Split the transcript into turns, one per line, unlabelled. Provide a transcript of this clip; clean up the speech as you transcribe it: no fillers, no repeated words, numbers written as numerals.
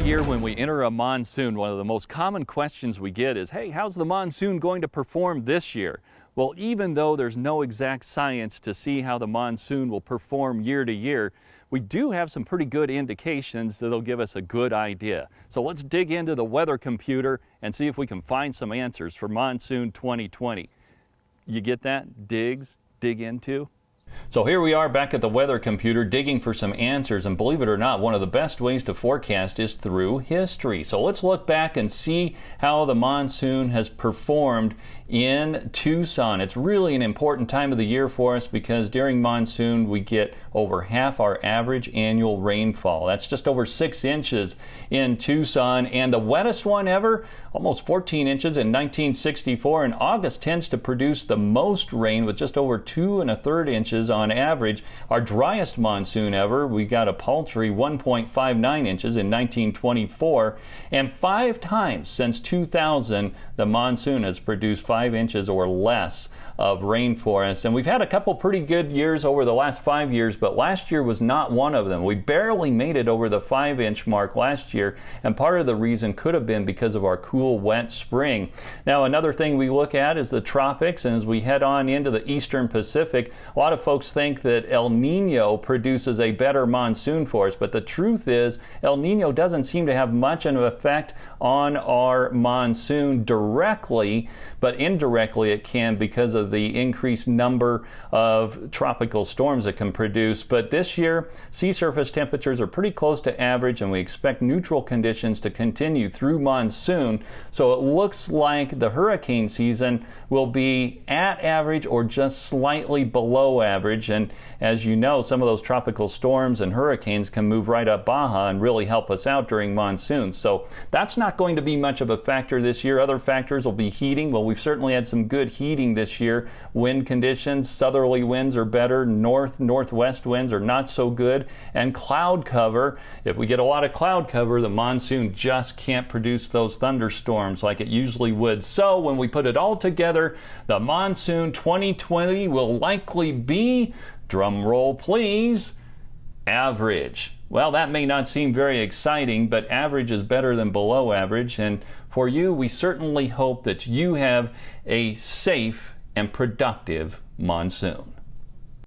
year when we enter a monsoon, one of the most common questions we get is, hey, how's the monsoon going to perform this year? Well, even though there's no exact science to see how the monsoon will perform year to year, we do have some pretty good indications that'll give us a good idea. So let's dig into the weather computer and see if we can find some answers for monsoon 2020. You get that? Dig into? So here we are back at the weather computer digging for some answers, and believe it or not, one of the best ways to forecast is through history. So let's look back and see how the monsoon has performed in Tucson. It's really an important time of the year for us because during monsoon we get over half our average annual rainfall. That's just over 6 inches in Tucson, and the wettest one ever, almost 14 inches in 1964, and August tends to produce the most rain with just over 2 1/3 inches on average. Our driest monsoon ever, we got a paltry 1.59 inches in 1924, and 5 times since 2000 the monsoon has produced 5 inches or less of rain for us. And we've had a couple pretty good years over the last 5 years, but last year was not one of them. We barely made it over the 5-inch mark last year, and part of the reason could have been because of our cool, wet spring. Now, another thing we look at is the tropics, and as we head on into the eastern Pacific, a lot of folks think that El Nino produces a better monsoon for us, but the truth is El Nino doesn't seem to have much of an effect on our monsoon directly, but indirectly it can because of the increased number of tropical storms it can produce. But this year, sea surface temperatures are pretty close to average, and we expect neutral conditions to continue through monsoon. So it looks like the hurricane season will be at average or just slightly below average. And as you know, some of those tropical storms and hurricanes can move right up Baja and really help us out during monsoon. So that's not going to be much of a factor this year. Other factors will be heating. Well, we've certainly had some good heating this year. Wind conditions, southerly winds are better, northwest winds are not so good, and cloud cover. If we get a lot of cloud cover, the monsoon just can't produce those thunderstorms like it usually would. So when we put it all together, the monsoon 2020 will likely be, drum roll please, average. Well, that may not seem very exciting, but average is better than below average. And for you, we certainly hope that you have a safe and productive monsoon.